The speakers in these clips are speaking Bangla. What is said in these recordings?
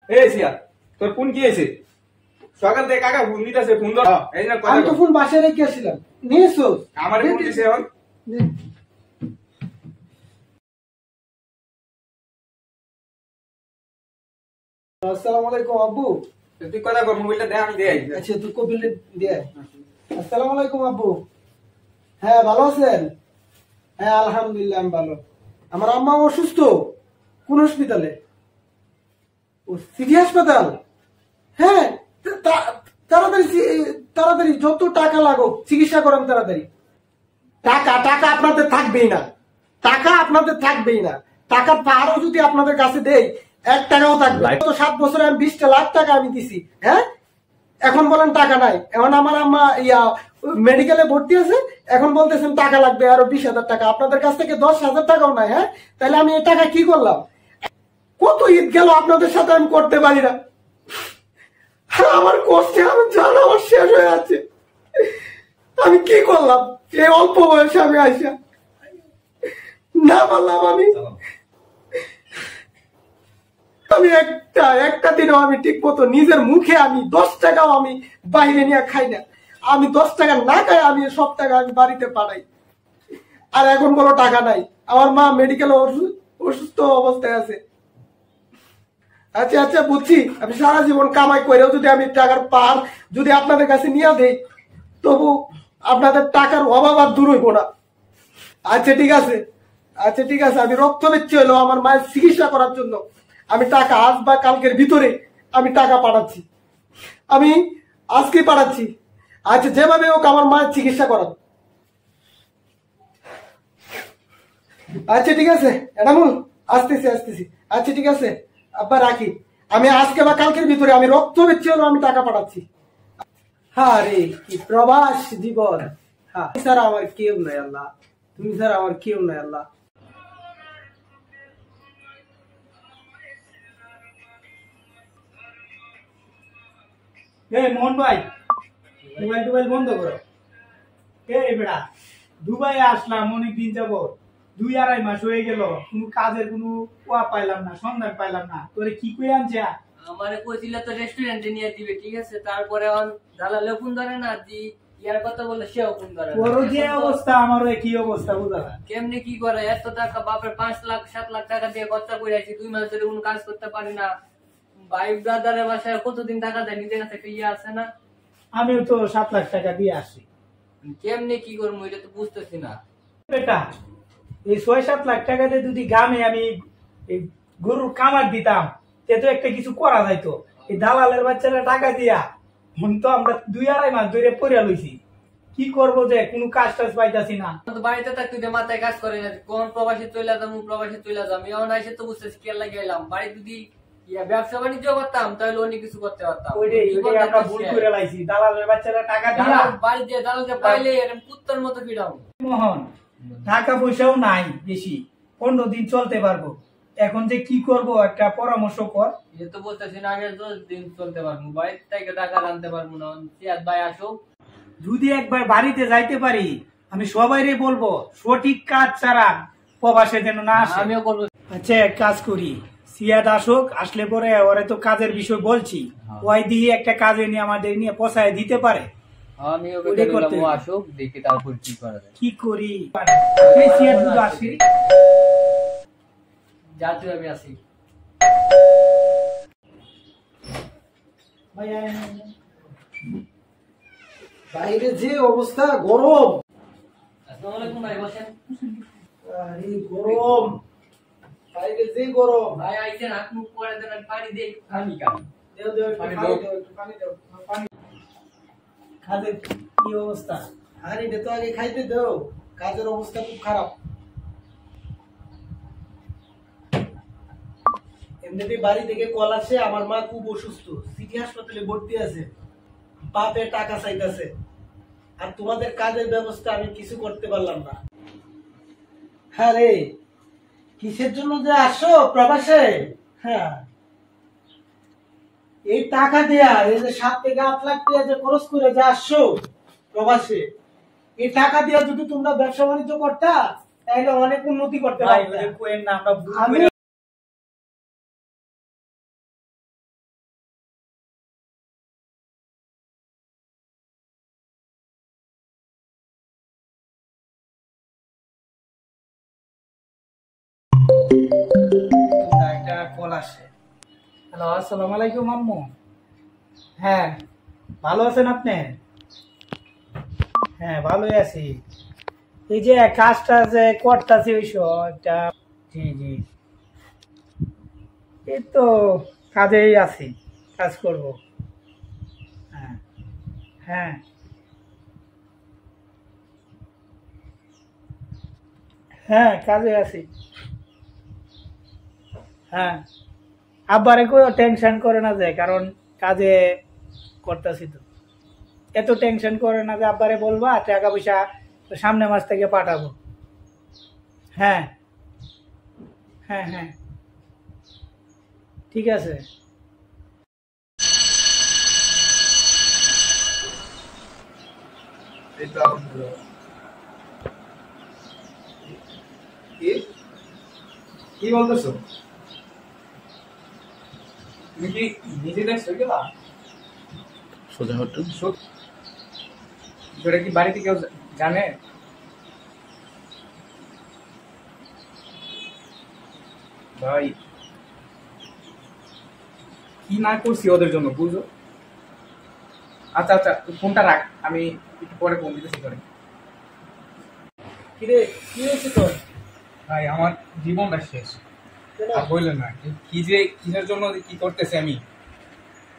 এই সিয়া তোর ফোন কি হয়েছে? সকাল থেকে কাকা ফোন দিতেছে, ফোন ধর। এই না আমি তো ফোন বাসায় রেখে আসছিলাম, নিয়েছো? আমার ফোন দিছে এখন। আসসালামু আলাইকুম আব্বু। তুই কথা কর, মোবাইলটা দে, আমি দেই। আচ্ছা তুই কবিল দিয়ে। আসসালামু আলাইকুম আব্বু। হ্যাঁ ভালো আছেন? হ্যাঁ আলহামদুলিল্লাহ আমি ভালো। আমার আম্মা অসুস্থ। কোন হসপিটালে? ও সিটি হাসপাতাল। হ্যাঁ তাড়াতাড়ি তাড়াতাড়ি যত টাকা লাগুক চিকিৎসা করেন তাড়াতাড়ি। টাকা টাকা আপনাদের থাকবেই না, টাকা আপনাদের থাকবেই না। টাকার পাহাড়ও যদি আপনাদের কাছে দেই 1 টাকাও থাকবে। তো 7 বছরে আমি 20 লাখ টাকা আমি দিছি। হ্যাঁ এখন বলেন টাকা নাই। এখন আমার আম্মা মেডিকেলে ভর্তি আছে, এখন বলতেছেন টাকা লাগবে আরো 20,000 টাকা। আপনাদের কাছ থেকে 10,000 টাকাও নাই। হ্যাঁ তাহলে আমি এই টাকা কি করলাম? কত ঈদ গেল আপনাদের সাথে আমি করতে পারি না। আমার কষ্টে আমি জানা আমার শেষ হয়ে যাচ্ছে। আমি কি করলাম এই অল্প বয়সে? আমি আইসা না পারলাম। আমি একটা দিনও আমি ঠিক মতো নিজের মুখে আমি 10 টাকাও আমি বাইরে নিয়ে খাই না। আমি 10 টাকা না খাই, আমি সব টাকা আমি বাড়িতে পাঠাই। আর এখন বলো টাকা নাই। আমার মা মেডিকেলে অসুস্থ অবস্থায় আছে। আচ্ছা আচ্ছা বুঝছি, আমি সারা জীবন কামাই করেও যদি আমি টাকার পার যদি আপনাদের কাছে নিয়ে দেই, তবু আপনাদের টাকার অভাব আর দূর হইব না। আচ্ছা ঠিক আছে, আচ্ছা ঠিক আছে, আমি রক্ত বেচছি হলো আমার মায়ের চিকিৎসা করার জন্য। আমি টাকা আজ বা কালকের ভিতরে আমি টাকা পাঠাচ্ছি, আমি আজকে পাঠাচ্ছি। আচ্ছা যেভাবে হোক আমার মায়ের চিকিৎসা করান। আচ্ছা ঠিক আছে এনামুল, আসতেছি আসতেছি। আচ্ছা ঠিক আছে আব্বা রাখি, আমি আজকে বা কালকের ভিতরে আমি রক্ত বেচছি হলো আমি টাকা পাঠাচ্ছি। হ্যাঁ রে কি প্রবাস জীবন। হ্যাঁ তুমি ছাড়া আমার কেউ নাই আল্লাহ, তুমি ছাড়া আমার কেউ নাই আল্লাহ। মোহন ভাই, মোবাইল টোবাইল বন্ধ করো। বেড়া, দুবাই আসলাম অনেকদিন যাব, 2-2.5 মাস হয়ে গেল, কোনো কাজের কোনো কোয়া পাইলাম না, সন্ধান পাইলাম না। তোরে কি কই আনছে? আমারে কইছিল তো রেস্টুরেন্টে নিয়ে দিবে, ঠিক আছে। তারপরে অন দালালে ফোন ধরে না, দি ইয়ার কথা বললে সেও ফোন ধরে না। ওর যে অবস্থা আমারও কি অবস্থা বুঝা না। কেমনে কি করে? এত টাকা বাপের 5 লাখ 7 লাখ টাকা দিয়ে খরচা করে আছি, 2 মাস ধরে কোনো কাজ করতে পারি না। ভাই ব্রাদারের বাসায় কতদিন টাকা দেয়, নিজের কাছে একটা ইয়ে আছে না? আমিও তো 7 লাখ টাকা দিয়ে আসি। কেমনে কি করবো এটা তো বুঝতেছি না। বেটা এই 6-7 লাখ টাকা দিয়ে যদি গ্রামে আমি এই গরুর কামার দিতাম, তে তো একটা কিছু করা যাইতো। এই দালালের বাচ্চারা টাকা দিয়া এখন তো আমরা 2-2.5 মাস ধরে পড়ে লইছি। কি করবো যে কোনো কাজ টাজ পাইতাছি না। তো বাড়িতে থাকতে যে মাথায় কাজ করে না, কোন প্রবাসী চলে যাবো, প্রবাসী চলে যাবো। এখন এসে তো বুঝতেছি কে লাগে এলাম। বাড়ি যদি ব্যবসা বাণিজ্য করতাম তাহলে অনেক কিছু করতে পারতাম। ওইটাই আমরা ভুল করে লাইছি, দালালের বাচ্চারা টাকা দিয়া বাড়ি দিয়ে দালালকে পাইলে এরকম কুত্তার মতো ফিরাম। মোহন টাকা পয়সাও নাই বেশি, 15 দিন চলতে পারবো। এখন যে কি করব একটা পরামর্শ কর। এ তো বলতেছি না, আগে 10 দিন চলতে পারবো, বাড়ি থেকে টাকা আনতে পারবো না। সিয়াদ ভাই আসুক, যদি একবার বাড়িতে যাইতে পারি, আমি সবাইরে বলবো সঠিক কাজ ছাড়া প্রবাসে যেন না আসে। আমিও করবো। আচ্ছা এক কাজ করি, সিয়াদ আসুক, আসলে পরে ওরে তো কাজের বিষয় বলছি, ওই দিয়ে একটা কাজে নিয়ে আমাদের নিয়ে পৌঁছায় দিতে পারে। আমিও আসুক, দেখি তারপর কি করা যায়। কি করি সিয়াদ যদি আসি, যা তুই আমি আসি। বাইরে যে অবস্থা গরম। আসসালামু আলাইকুম ভাই, বসেন। আরে গরম, বাইরে যে গরম। ভাই আইছেন, হাত মুখ করে দেন, আমি পানি দেই। আমি কাম দেও দেও একটু পানি দাও, একটু পানি দাও, পানি। কাজের কি অবস্থা? আরে এটা তো আগে খাইতে দাও, কাজের অবস্থা খুব খারাপ। এমনিতে বাড়ি থেকে কল আসে আমার মা খুব অসুস্থ, সিটি হাসপাতালে ভর্তি আছে, বাপে টাকা চাইতেছে। আর তোমাদের কাজের ব্যবস্থা আমি কিছু করতে পারলাম না। হ্যাঁ রে, কিসের জন্য যে আসো প্রবাসে? হ্যাঁ এই টাকা দেয়া, এই যে 7 থেকে 8 লাখ টাকা যে খরচ করে যে আসছো প্রবাসে, এই টাকা দিয়া যদি তোমরা ব্যবসা বাণিজ্য করতা তাহলে অনেক উন্নতি করতে পারতা। কোয়েন না, আমরা ভুল আমি করে আসে। হ্যালো, আসসালামু আলাইকুম আম্মু। হ্যাঁ, ভালো আছেন আপনি? হ্যাঁ, ভালোই আছি। এই যে কাজটা যে করতেছি ওই একটা, জি জি, এই তো কাজেই আছি, কাজ করব। হ্যাঁ হ্যাঁ হ্যাঁ, কাজে আছি। হ্যাঁ, আব্বারে কোনো টেনশন করে না যায়, কারণ কাজে করতেছি তো। এত টেনশন করে না যে আব্বারে বলবা টাকা পয়সা সামনে মাস থেকে পাঠাবো। হ্যাঁ হ্যাঁ হ্যাঁ, ঠিক আছে। এই তো আলহামদুলিল্লাহ। কি কি বলতেছো? তুমি কি নিজে দেখছো গেলা? সোজা হটু। সেটা কি বাড়িতে কেউ জানে? ভাই কি না করছি ওদের জন্য বুঝো। আচ্ছা আচ্ছা, ফোনটা রাখ, আমি একটু পরে ফোন দিতেছি করে। কিরে, কি হয়েছে তোর? ভাই আমার জীবনটা শেষ। আর বললেন না কি যে কিসের জন্য কি করতেছি আমি,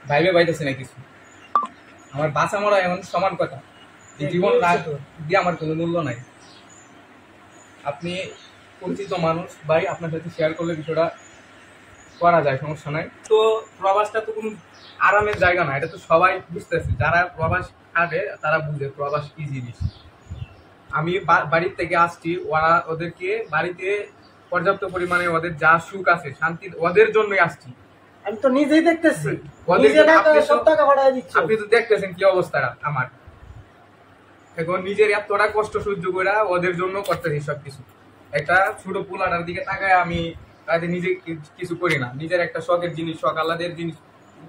ভাইবে পাইতেছি না কিছু। আমার বাঁচা মরা এমন সমান কথা, এই জীবন দিয়ে আমার কোনো মূল্য নাই। আপনি পরিচিত মানুষ ভাই, আপনার সাথে শেয়ার করলে বিষয়টা করা যায়, সমস্যা নাই। তো প্রবাসটা তো কোনো আরামের জায়গা না, এটা তো সবাই বুঝতেছে, যারা প্রবাস কাটে তারা বুঝে প্রবাস কি জিনিস। আমি বাড়ির থেকে আসছি, ওরা ওদেরকে বাড়িতে পর্যাপ্ত পরিমাণে ওদের যা সুখ আছে শান্তি ওদের জন্যই আসছি। আমি তো নিজেই দেখতেছি, ওদের নিজে টাকা আপনি সব তো- টাকা পাঠায় দিচ্ছ। আপনি তো দেখতেছেন কি অবস্থাটা আমার। এখন নিজের এতটা কষ্ট সহ্য করে ওদের জন্য করতেছি সবকিছু। একটা ছোট পোলাটার দিকে তাকায় আমি তাতে নিজে কিছু করি না, নিজের একটা শখের জিনিস, শখ আহ্লাদের জিনিস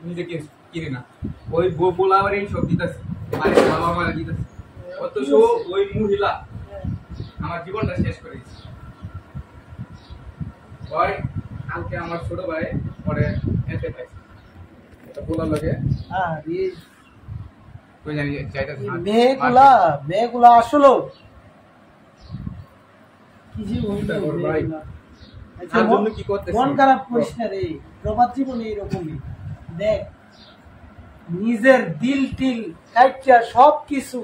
নিজে কিনি না। ওই পোলা আবার এই সব দিতেছে, বাড়ির বাবা মারা দিতেছে, অথচ ওই মহিলা আমার জীবনটা শেষ করে দিচ্ছে। ওই কালকে আমার ছোট ভাই পরে এতে পাইছে, এটা পোলার লগে কই জানি যাইতেছে না। মেয়েগুলা আসলো কি যে হইল তারপর ভাই, মেয়েগুলা। আচ্ছা, তার জন্য কি করতেছি? মন খারাপ করিস না রে, প্রবাদ জীবনে এইরকমই। দেখ, নিজের দিল টিল কাইটা সব কিছু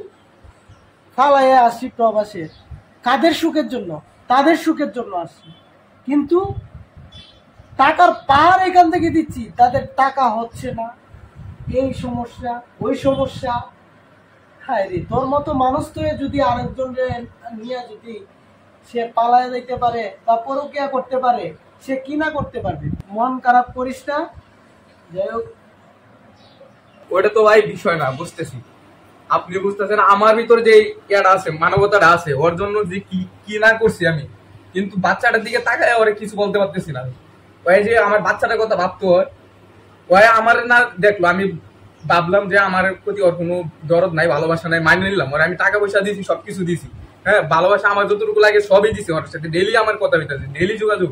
ফালাইয়া আসছি প্রবাসে, কাদের সুখের জন্য? তাদের সুখের জন্য আসছি, কিন্তু টাকার পাহাড় এখান থেকে দিচ্ছি, তাদের টাকা হচ্ছে না, এই সমস্যা ওই সমস্যা। হ্যাঁ রে, তোর মতো মানুষ তো যদি আরেকজন নিয়ে যদি সে পালায় যাইতে পারে বা পরকিয়া করতে পারে, সে কি না করতে পারবে? মন খারাপ করিস না। যাই হোক, ওটা তো ভাই বিষয় না, বুঝতেছি আপনি বুঝতেছেন আমার ভিতরে যে ইয়াটা আছে, মানবতাটা আছে, ওর জন্য যে কি কি না করছি আমি, কিন্তু বাচ্চাটার দিকে তাকায় ওরে কিছু বলতে পারতেছি না। ওই যে আমার বাচ্চাটার কথা ভাবতে হয়, ওই আমার না দেখলো, আমি ভাবলাম যে আমার প্রতি ওর কোনো দরদ নাই, ভালোবাসা নাই, মানিয়ে নিলাম ওর, আমি টাকা পয়সা দিয়েছি, সবকিছু দিয়েছি। হ্যাঁ, ভালোবাসা আমার যতটুকু লাগে সবই দিছি, ওর সাথে ডেইলি আমার কথা হইতেছে, ডেইলি যোগাযোগ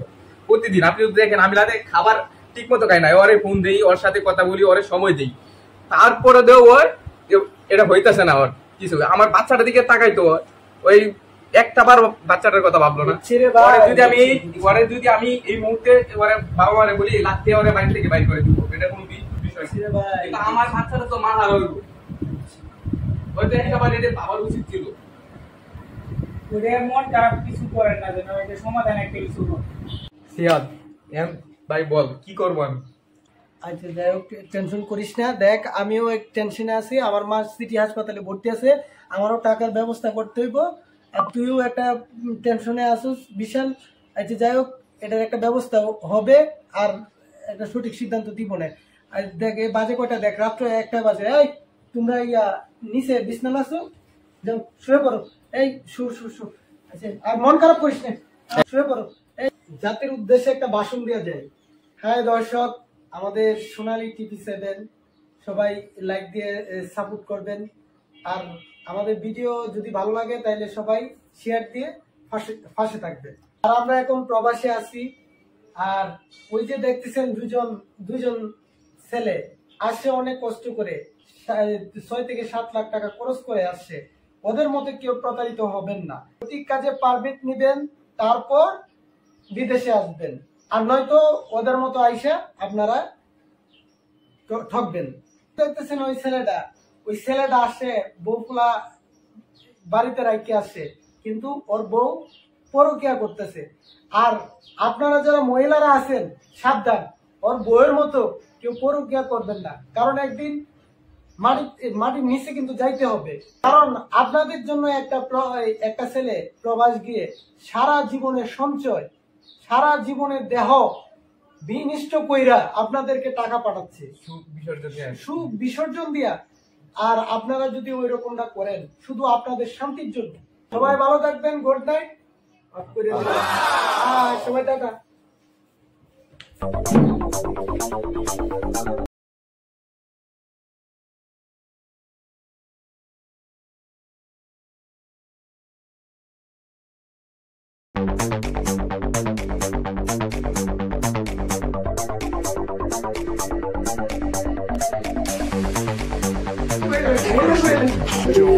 প্রতিদিন। আপনি যদি দেখেন আমি রাতে খাবার ঠিক মতো খাই না, ওরে ফোন দেই, ওর সাথে কথা বলি, ওরে সময় দেই, তারপরে দেও ওর এটা হইতেছে না ওর কিছু। আমার বাচ্চাটার দিকে তাকাইতো ওই একটা বার বাচ্চাটার কথা ভাবলো না। যদি আমি এই মুহূর্তে ওরে বাবা মারে বলি লাত্তি ওরে বাড়ি থেকে বাইর করে দিব, এটা কোনো বিষয় না। কিন্তু আমার বাচ্চাটা তো মারা হইব, ওই তো একটা বার এটা বাবার উচিত ছিল। ওদের মন খারাপ কিছু করেন না, যেন এটা সমাধান একটা কিছু হোক। সিয়াদ ভাই বল কি করবো আমি? আচ্ছা যাই হোক, টেনশন করিস না। দেখ, আমিও এক টেনশনে আছি, আমার মা সিটি হাসপাতালে ভর্তি আছে, আমারও টাকার ব্যবস্থা করতে হইব, আর তুইও একটা টেনশনে আসিস বিশাল। আচ্ছা যাই হোক, এটার একটা ব্যবস্থা হবে, আর একটা সঠিক সিদ্ধান্ত দিব না। আর দেখ, এই বাজে কয়টা, দেখ রাত্র 1টা বাজে। এই তোমরা নিচে বিছানা আছো, যাও শুয়ে পড়ো। এই শু শু শু। আচ্ছা, আর মন খারাপ করিস না, শুয়ে পড়ো। এই জাতির উদ্দেশ্যে একটা ভাষণ দেওয়া যায়। হ্যাঁ দর্শক, আমাদের সোনালী TV7 সবাই লাইক দিয়ে সাপোর্ট করবেন, আর আমাদের ভিডিও যদি ভালো লাগে তাহলে সবাই শেয়ার দিয়ে পাশে থাকবেন। আর আমরা এখন প্রবাসে আছি, আর ওই যে দেখতেছেন দুজন ছেলে আসে অনেক কষ্ট করে 6 থেকে 7 লাখ টাকা খরচ করে আসছে। ওদের মতো কেউ প্রতারিত হবেন না। সঠিক কাজে পারমিট নিবেন, তারপর বিদেশে আসবেন। আর নয়তো ওদের মতো আইসা আপনারা ঠকবেন। দেখতেছেন ওই ছেলেটা আসে, বউগুলা বাড়িতে রাখতে আসে, কিন্তু ওর বউ পরকিয়া করতেছে। আর আপনারা যারা মহিলারা আছেন, সাবধান, ওর বউয়ের মতো কেউ পরকিয়া করবেন না, কারণ একদিন মাটির নিচে কিন্তু যাইতে হবে। কারণ আপনাদের জন্য একটা ছেলে প্রবাস গিয়ে সারা জীবনের সঞ্চয়, সারা জীবনের দেহ বিনিষ্ট কইরা আপনাদেরকে টাকা পাঠাচ্ছে সুখ বিসর্জন দিয়া। আর আপনারা যদি ওই রকমটা করেন শুধু আপনাদের শান্তির জন্য। সবাই ভালো থাকবেন, গুড নাইট। সবাই টাটা।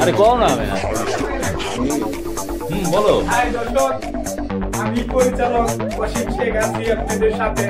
আরে কও না বলো। হাই দর্শক, আমি পরিচালক অসীম শেখ আছি আপনাদের সাথে।